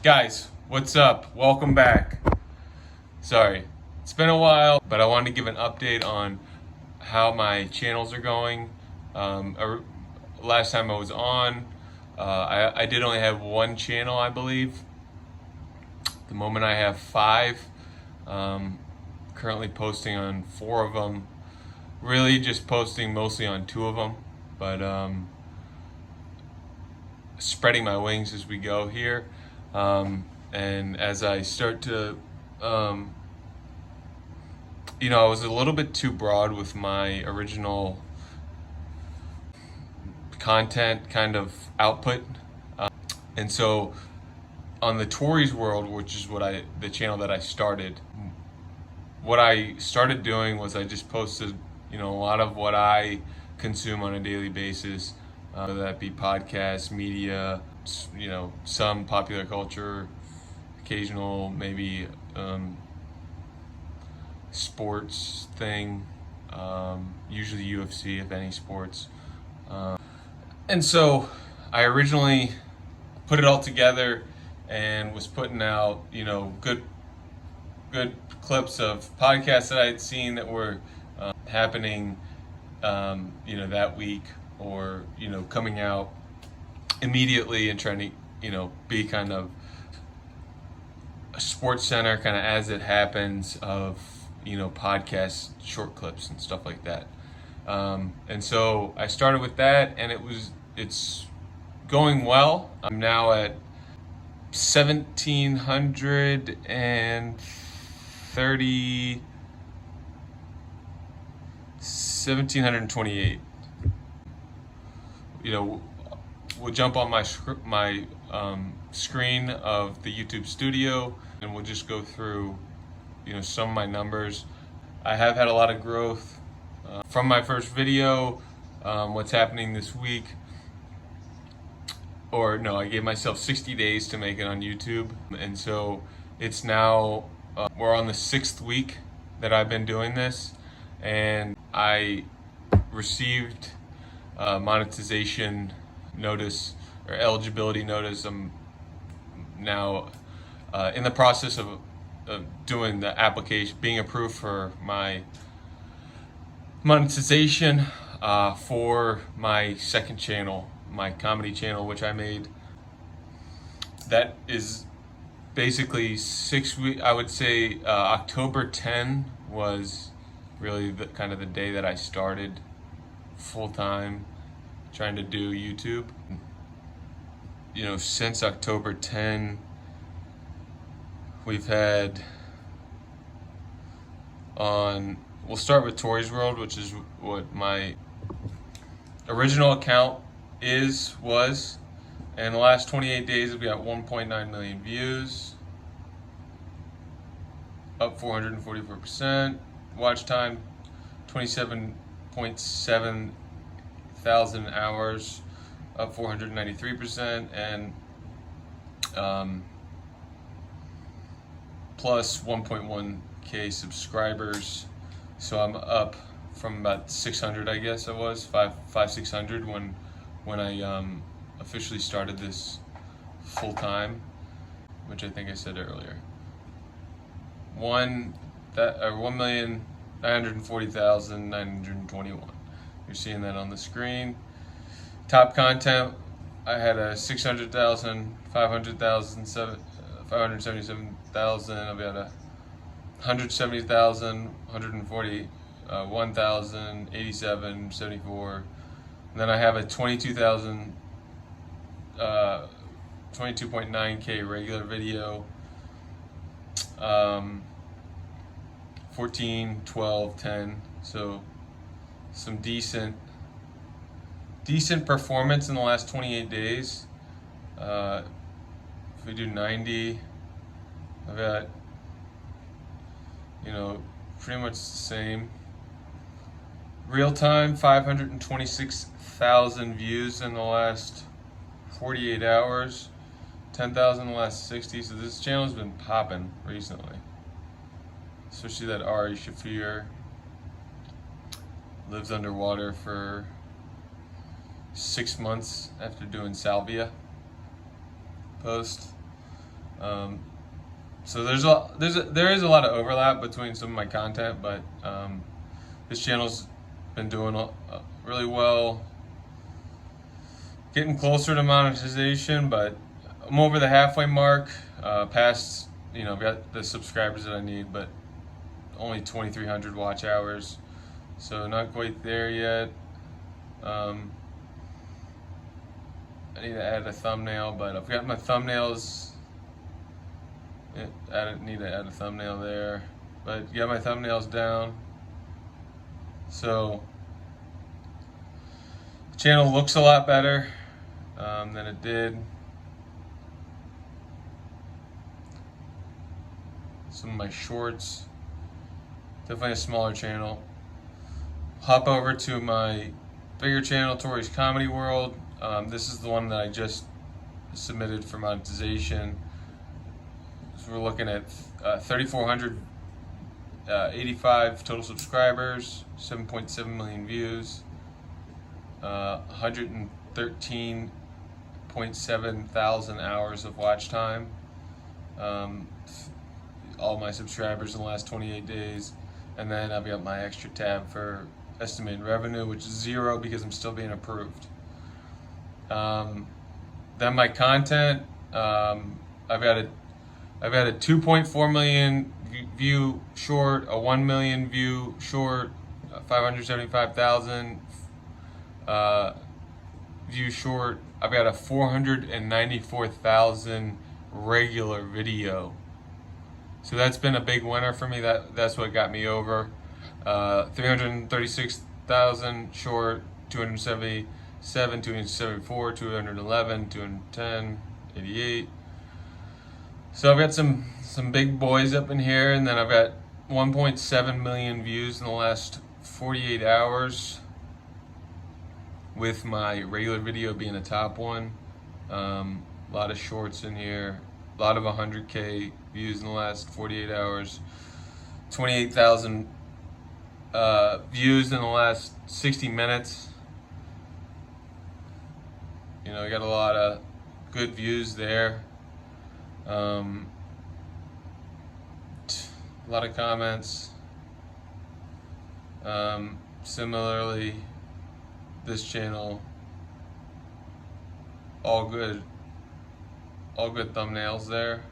Guys, what's up? Welcome back. Sorry, it's been a while, but I wanted to give an update on how my channels are going. Last time I was on, I did only have one channel, I believe. At the moment I have 5. Currently posting on 4 of them. Really just posting mostly on 2 of them, but spreading my wings as we go here. And as I start to, I was a little bit too broad with my original content kind of output. And so on the Tories World, which is the channel that I started, what I started doing was I just posted, a lot of what I consume on a daily basis, whether that be podcasts, media, some popular culture, occasional maybe sports thing, usually UFC, if any sports. And so I originally put it all together and was putting out, good clips of podcasts that I had seen that were happening, that week, or coming out immediately, and trying to be kind of a sports center kind of as it happens of podcast short clips and stuff like that. And so I started with that, and it's going well. I'm now at 1728. We'll jump on my screen of the YouTube studio, and we'll just go through some of my numbers. I have had a lot of growth from my first video. What's happening this week, or no, I gave myself 60 days to make it on YouTube, and so it's now we're on the 6th week that I've been doing this, and I received monetization notice or eligibility notice. I'm now in the process of doing the application, being approved for my monetization for my second channel, my comedy channel, which I made. That is basically 6 weeks. I would say October 10 was really the day that I started full time trying to do YouTube. Since October 10, we've had we'll start with Tories World, which is what my original account was. And the last 28 days, we got 1.9 million views, up 444%. Watch time, 27.7 thousand hours, up 493%, and plus 1.1k subscribers. So I'm up from about 600, I guess it was 600 when I officially started this full time, which I think I said earlier. 1,940,921. You're seeing that on the screen. Top content, I had a 600,000, 500,000, 577,000. I've got a 170,000, 140, 1,000, 87, 74. And then I have a 22,000, 22.9k regular video. 14, 12, 10. So some decent performance in the last 28 days. If we do 90, I've got pretty much the same. Real time, 526,000 views in the last 48 hours, 10,000 in the last 60. So this channel has been popping recently, especially that Ari Shafir lives underwater for 6 months after doing salvia post. So there is a lot of overlap between some of my content, but this channel's been doing really well, getting closer to monetization, but I'm over the halfway mark. Past, I've got the subscribers that I need, but only 2,300 watch hours, so not quite there yet. I need to add a thumbnail, but I've got my thumbnails. Need to add a thumbnail there, but got my thumbnails down. So the channel looks a lot better than it did. Some of my shorts, definitely a smaller channel. Hop over to my bigger channel, Tori's Comedy World. This is the one that I just submitted for monetization. So we're looking at 3,485 total subscribers, 7.7 million views, 113.7 thousand hours of watch time. All my subscribers in the last 28 days. And then I've got my extra tab for estimated revenue, which is 0 because I'm still being approved. Then my content, I've got a 2.4 million view short, a 1 million view short, 575,000 view short. I've got a 494,000 regular video. So that's been a big winner for me. That's what got me over. 336,000 short, 277, 274, 211, 210, 88. So I've got some big boys up in here, and then I've got 1.7 million views in the last 48 hours, with my regular video being a top one. A lot of shorts in here, a lot of 100K views in the last 48 hours, 28,000 views in the last 60 minutes. I got a lot of good views there. A lot of comments. Similarly, this channel, all good thumbnails there.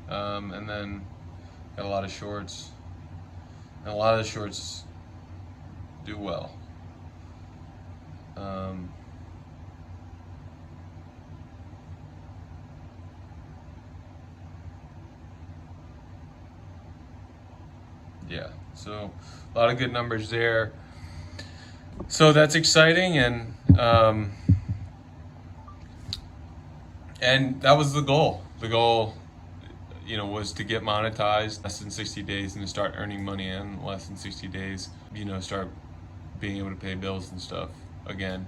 And then got a lot of shorts, and a lot of the shorts do well. Yeah, so a lot of good numbers there. So that's exciting, and that was the goal. The goal, was to get monetized less than 60 days and to start earning money in less than 60 days. Start being able to pay bills and stuff again.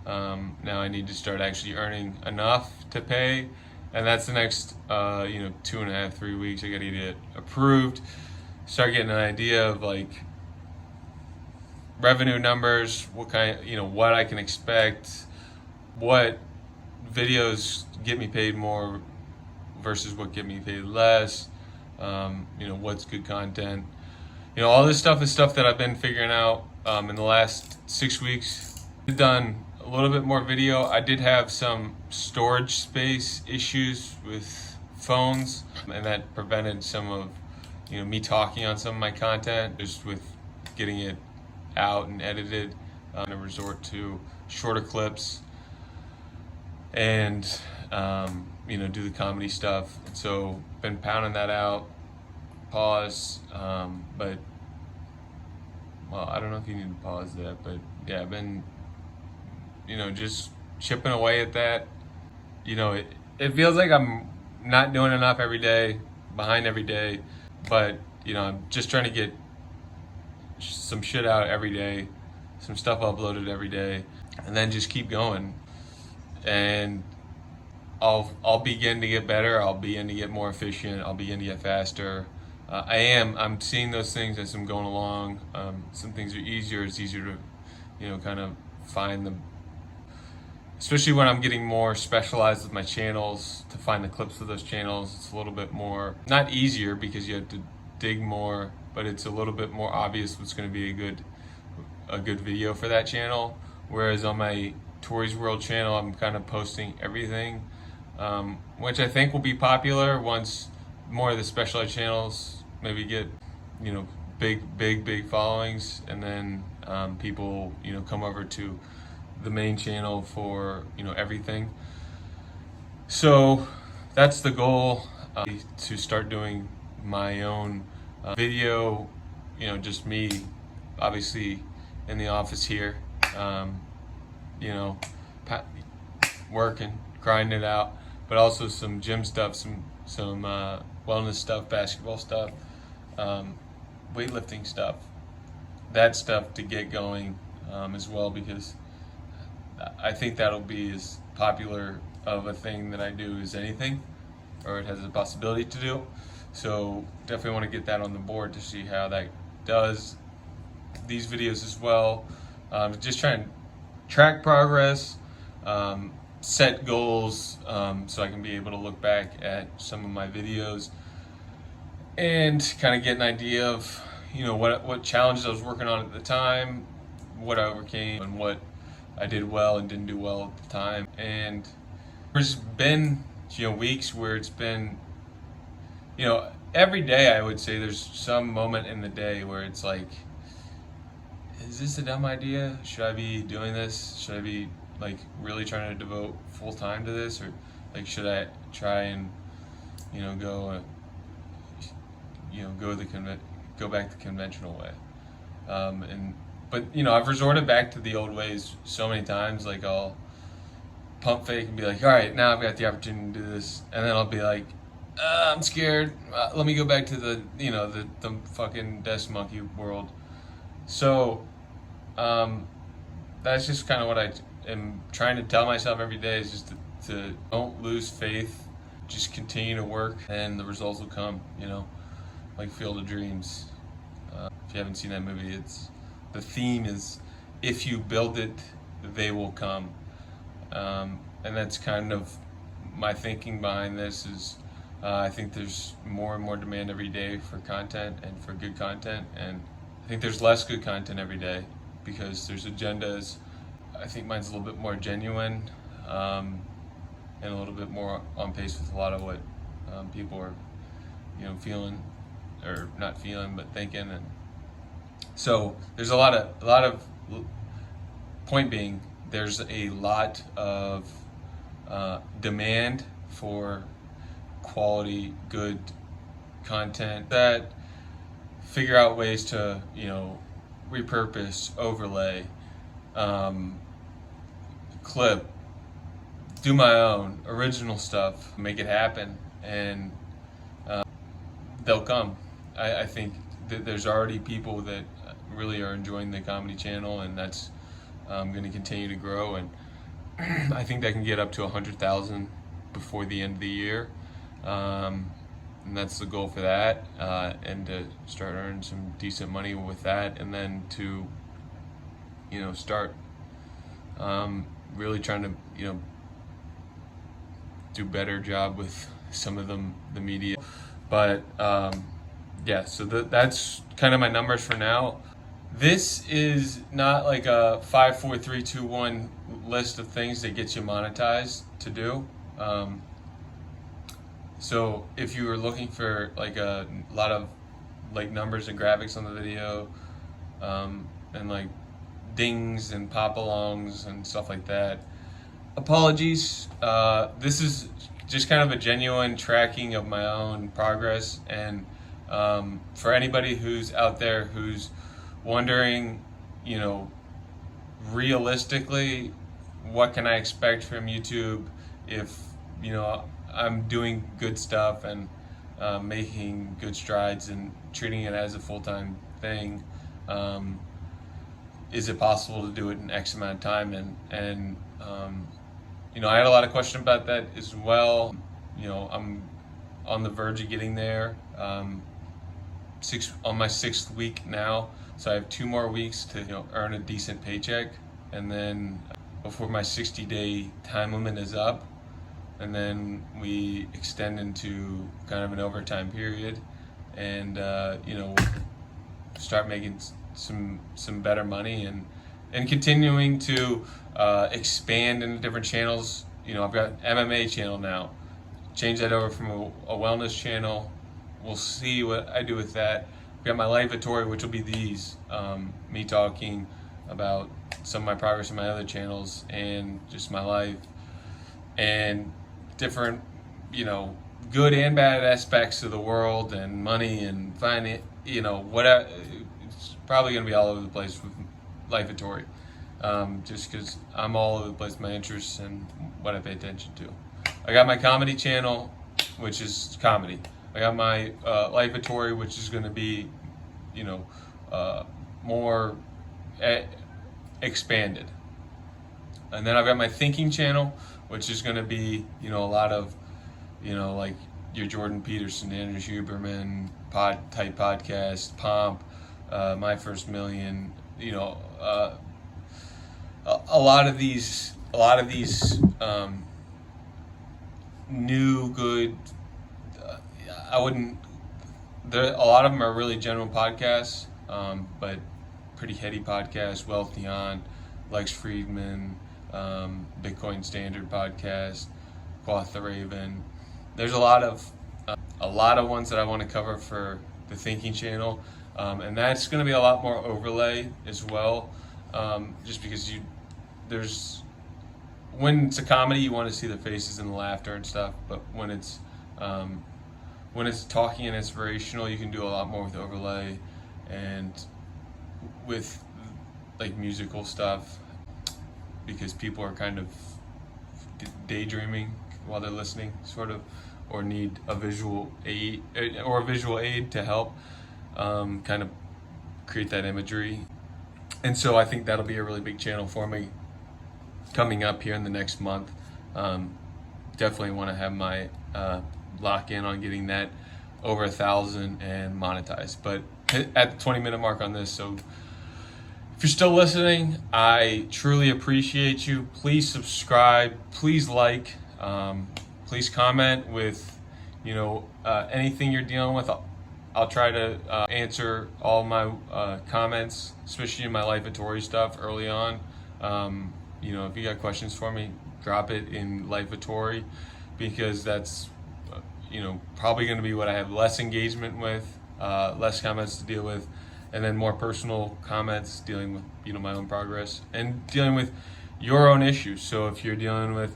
Now I need to start actually earning enough to pay, and that's the next 2.5, 3 weeks. I got to get approved, start getting an idea of like revenue numbers, what I can expect, what videos get me paid more versus what get me paid less, what's good content. All this stuff is stuff that I've been figuring out in the last 6 weeks. I've done a little bit more video. I did have some storage space issues with phones, and that prevented some of me talking on some of my content, just with getting it out and edited. I'm gonna resort to shorter clips and do the comedy stuff. So been pounding that out. Pause, but I don't know if you need to pause that, but yeah, I've been just chipping away at that. It feels like I'm not doing enough every day, behind every day, but I'm just trying to get some shit out every day, some stuff uploaded every day, and then just keep going. And I'll begin to get better. I'll begin to get more efficient. I'll begin to get faster. I'm seeing those things as I'm going along. Some things are easier. It's easier to, kind of find especially when I'm getting more specialized with my channels, to find the clips of those channels, it's a little bit more, not easier because you have to dig more, but it's a little bit more obvious what's going to be a good video for that channel. Whereas on my Tori's World channel, I'm kind of posting everything, which I think will be popular once more of the specialized channels maybe get, you know, big followings, and then people, you know, come over to the main channel for, you know, everything. So that's the goal, to start doing my own video, you know, just me, obviously in the office here, you know, working, grinding it out, but also some gym stuff, some wellness stuff, basketball stuff, weightlifting stuff, that stuff to get going as well, because I think that'll be as popular of a thing that I do as anything, or it has a possibility to do. So definitely want to get that on the board to see how that does. These videos as well, just trying to track progress, set goals, so I can be able to look back at some of my videos and kind of get an idea of, you know, what challenges I was working on at the time, what I overcame, and what I did well and didn't do well at the time. And there's been, you know, weeks where it's been, you know, every day I would say there's some moment in the day where it's like, is this a dumb idea? Should I be doing this? Should I be like really trying to devote full time to this, or like should I try and, you know, go back the conventional way? But you know, I've resorted back to the old ways so many times. Like I'll pump fake and be like, all right, now I've got the opportunity to do this, and then I'll be like, I'm scared. Let me go back to the, you know, the fucking desk monkey world. So that's just kind of what I am trying to tell myself every day, is just to don't lose faith, just continue to work, and the results will come, you know, like Field of Dreams. If you haven't seen that movie, the theme is, if you build it, they will come. And that's kind of my thinking behind this is, I think there's more and more demand every day for content and for good content, and I think there's less good content every day because there's agendas. I think mine's a little bit more genuine, and a little bit more on pace with a lot of what people are, you know, feeling, or not feeling but thinking. And so there's a lot of point being, there's a lot of demand for quality, good content, that figure out ways to, you know, repurpose, overlay, clip, do my own original stuff, make it happen, and they'll come. I think that there's already people that really are enjoying the comedy channel, and that's going to continue to grow, and I think that can get up to 100,000 before the end of the year, and that's the goal for that, and to start earning some decent money with that, and then to, you know, start really trying to, you know, do better job with some of the media. But yeah, so that's kind of my numbers for now. This is not like a 5, 4, 3, 2, 1 list of things that gets you monetized to do. So if you were looking for like a lot of like numbers and graphics on the video, and like dings and pop-alongs and stuff like that, apologies. This is just kind of a genuine tracking of my own progress, and for anybody who's out there who's wondering, you know, realistically, what can I expect from YouTube if, you know, I'm doing good stuff and making good strides and treating it as a full-time thing. Is it possible to do it in X amount of time? And you know, I had a lot of questions about that as well. You know, I'm on the verge of getting there. On my 6th week now, so I have 2 more weeks to, you know, earn a decent paycheck, and then before my 60-day time limit is up, and then we extend into kind of an overtime period, and start making some better money, and continuing to expand into different channels. I've got MMA channel now. Change that over from a wellness channel. We'll see what I do with that. I've got my Lifeatory, which will be these, me talking about some of my progress in my other channels and just my life and different, good and bad aspects of the world and money and finance, whatever. It's probably going to be all over the place with Lifeatory, just because I'm all over the place with my interests and what I pay attention to. I got my comedy channel, which is comedy. I got my Lifeatory, which is going to be, more expanded. And then I've got my thinking channel, which is going to be, a lot of, like your Jordan Peterson, Andrew Huberman type podcast, Pomp, My First Million, a lot of these new good. A lot of them are really general podcasts, but pretty heady podcasts. Wealthy On, Lex Friedman, Bitcoin Standard podcast, Quoth the Raven. There's a lot of ones that I want to cover for the Thinking channel, and that's going to be a lot more overlay as well, just because when it's a comedy, you want to see the faces and the laughter and stuff, but when it's talking and inspirational, you can do a lot more with overlay and with like musical stuff, because people are kind of daydreaming while they're listening, sort of, or need a visual aid to help kind of create that imagery. And so I think that'll be a really big channel for me coming up here in the next month. Definitely want to have my lock in on getting that over 1,000 and monetized, but at the 20-minute mark on this. So if you're still listening, I truly appreciate you. Please subscribe, please like, please comment with anything you're dealing with. I'll try to answer all my comments, especially in my Lifeatory stuff early on. If you got questions for me, drop it in Lifeatory, because that's probably going to be what I have less engagement with, less comments to deal with, and then more personal comments dealing with my own progress and dealing with your own issues. So if you're dealing with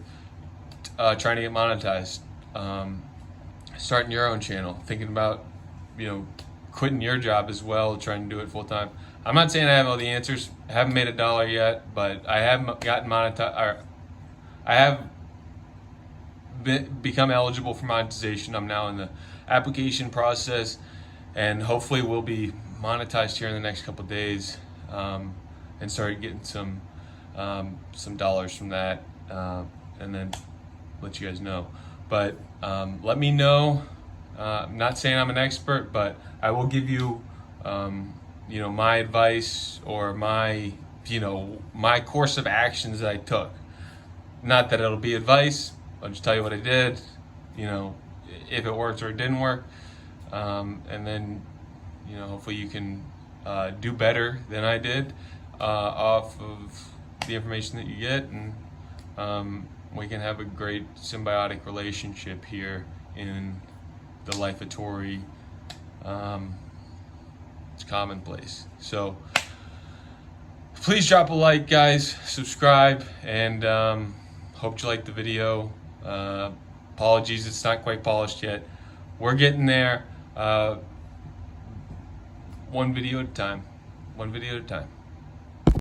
trying to get monetized, starting your own channel, thinking about quitting your job as well, trying to do it full time. I'm not saying I have all the answers. I haven't made $1 yet, but I have gotten monetized. I have become eligible for monetization. I'm now in the application process, and hopefully we'll be monetized here in the next couple of days, and start getting some dollars from that, and then let you guys know. But let me know. I'm not saying I'm an expert, but I will give you my advice or my course of actions that I took. Not that it'll be advice. I'll just tell you what I did, if it worked or it didn't work, and then hopefully you can do better than I did off of the information that you get, and we can have a great symbiotic relationship here in the Lifeatory. It's commonplace. So please drop a like, guys, subscribe, and hope you liked the video. Apologies, it's not quite polished yet. We're getting there. One video at a time.